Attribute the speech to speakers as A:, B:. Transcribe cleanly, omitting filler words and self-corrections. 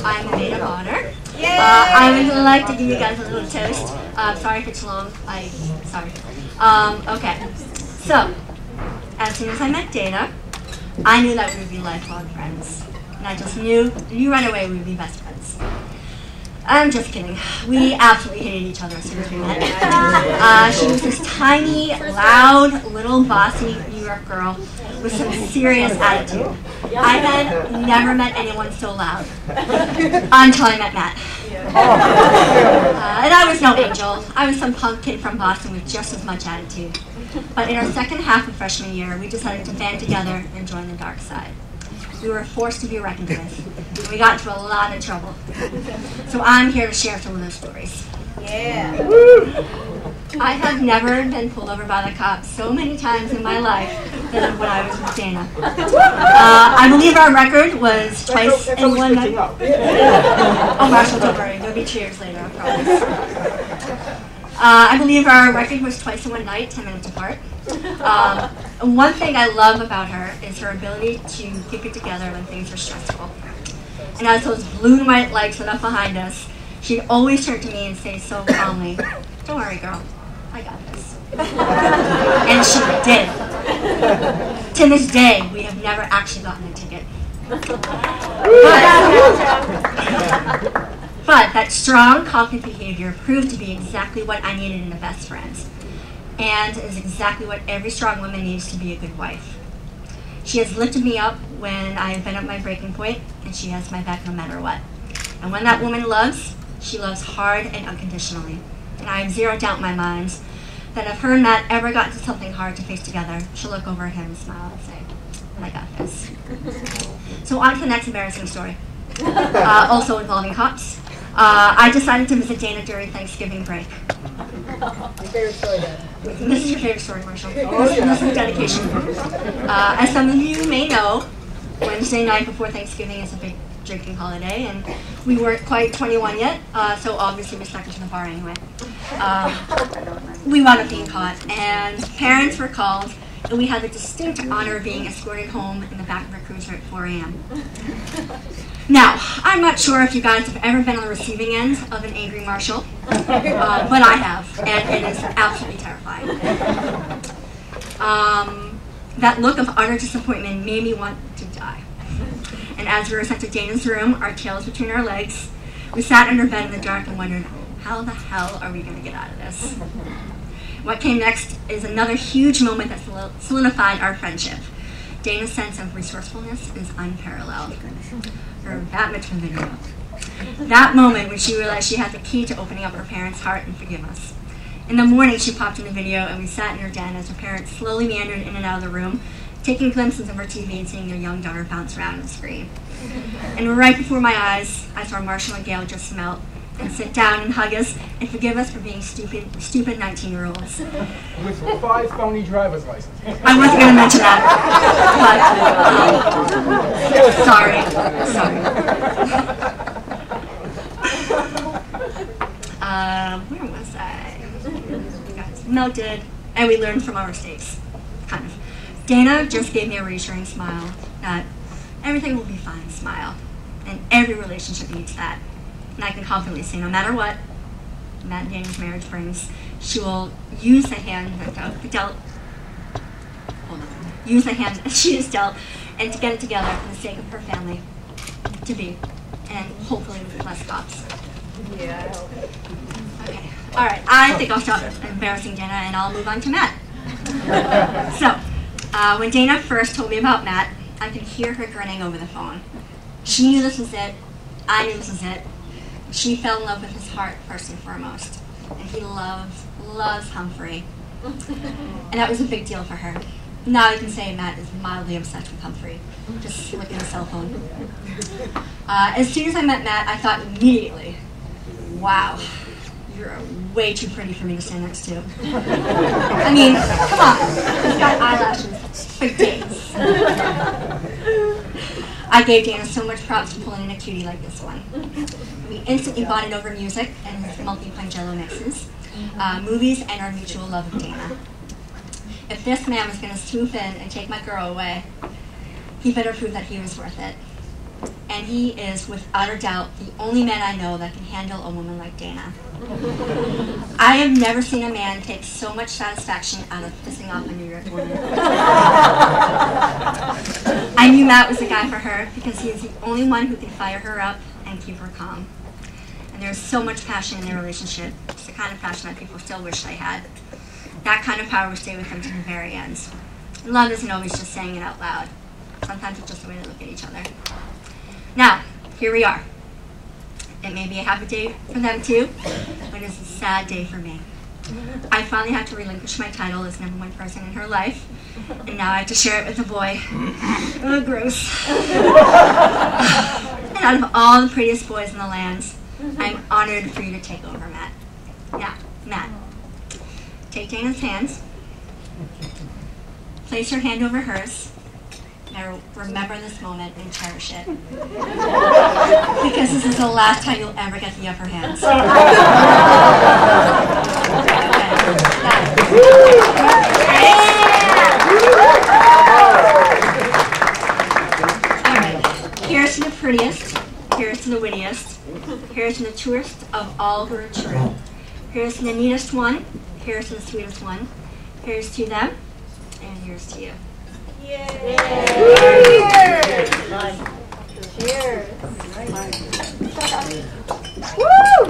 A: I'm a maid of honor. I would like to give you guys a little toast. Sorry if it's long. Sorry. Okay. So, as soon as I met Dana, I knew that we would be lifelong friends. And I just knew right away we would be best friends. I'm just kidding. We absolutely hated each other as soon as we met. She was this tiny, loud, little bossy New York girl with some serious attitude. I had never met anyone so loud until I met Matt. And I was no angel. I was some punk kid from Boston with just as much attitude. But in our second half of freshman year, we decided to band together and join the dark side. We were forced to be reckoned with. We got into a lot of trouble. So I'm here to share some of those stories.
B: Yeah.
A: I have never been pulled over by the cops so many times in my life than when I was with Dana. I believe our record was twice in one night. Oh, Marshall, don't worry. There'll be cheers later, I promise. I believe our record was twice in one night, 10 minutes apart. One thing I love about her is her ability to keep it together when things are stressful. And as those blue and white lights went up behind us, she'd always turn to me and say so calmly, "Don't worry, girl, I got this." And she did. To this day, we have never actually gotten a ticket. But that strong, confident behavior proved to be exactly what I needed in a best friend, and is exactly what every strong woman needs to be a good wife. She has lifted me up when I have been at my breaking point, and she has my back no matter what. And when that woman loves, she loves hard and unconditionally. And I have zero doubt in my mind that if her and Matt ever got into something hard to face together, she'll look over at him and smile and say, "I got this." So on to the next embarrassing story, also involving cops. I decided to visit Dana during Thanksgiving break.
B: Your favorite story, then?
A: This is your favorite story, Marshall. This is dedication. As some of you may know, Wednesday night before Thanksgiving is a big drinking holiday, and we weren't quite 21 yet, so obviously we stuck into the bar anyway. We wound up being caught, and parents were called, and we had the distinct honor of being escorted home in the back of a cruiser at 4 a.m. Now, I'm not sure if you guys have ever been on the receiving end of an angry marshal, but I have, and it is absolutely terrifying. That look of utter disappointment made me want to die. And as we were sent to Dana's room, our tails between our legs, we sat under bed in the dark and wondered, how the hell are we going to get out of this? What came next is another huge moment that solidified our friendship. Dana's sense of resourcefulness is unparalleled. Her bat mitzvah video. That moment when she realized she had the key to opening up her parents' heart and forgive us. In the morning, she popped in the video, and we sat in her den as her parents slowly meandered in and out of the room, taking glimpses of her TV and seeing their young daughter bounce around on the screen. And right before my eyes, I saw Marshall and Gail just melt and sit down and hug us and forgive us for being stupid 19-year-olds.
C: With 5 phony driver's licenses.
A: I wasn't going to mention that, but sorry. Where was I? We got melted, and we learned from our mistakes, kind of. Dana just gave me a reassuring smile, that everything will be fine smile, and every relationship needs that. And I can confidently say no matter what Matt and Dana's marriage brings, she will use the hand that she is dealt, and to get it together for the sake of her family to be, and hopefully with less cops.
B: Yeah, I hope.
A: Okay, all right, I think I'll stop embarrassing Dana and I'll move on to Matt. So, when Dana first told me about Matt, I could hear her grinning over the phone. She knew this was it. I knew this was it. She fell in love with his heart first and foremost. And he loves Humphrey. And that was a big deal for her. Now I can say Matt is mildly obsessed with Humphrey. Just look at his cell phone. As soon as I met Matt, I thought immediately, wow, you're way too pretty for me to stand next to. I mean, come on, he's got eyelashes for days. I gave Dana so much props for pulling in a cutie like this one. We instantly bonded over music and his multi-Pangelo mixes, movies, and our mutual love of Dana. If this man was going to swoop in and take my girl away, he better prove that he was worth it. And he is, without a doubt, the only man I know that can handle a woman like Dana. I have never seen a man take so much satisfaction out of pissing off a New York woman. I knew Matt was the guy for her because he is the only one who can fire her up and keep her calm. And there's so much passion in their relationship. It's the kind of passion that people still wish they had. That kind of power will stay with them to the very end. Love isn't always just saying it out loud. Sometimes it's just the way they look at each other. Now, here we are. It may be a happy day for them too, but it's a sad day for me. I finally had to relinquish my title as #1 person in her life, and now I have to share it with a boy. Oh, gross. And out of all the prettiest boys in the land, I'm honored for you to take over, Matt. Now, Matt, take Dana's hands, place your hand over hers. Now remember this moment and cherish it. Because this is the last time you'll ever get the upper hand. Alright, here's to the prettiest, here's to the wittiest, here's to the truest of all who are true. Here's to the neatest one, here's to the sweetest one, here's to them, and here's to you.
B: Yay! Cheers! Cheers! Woo!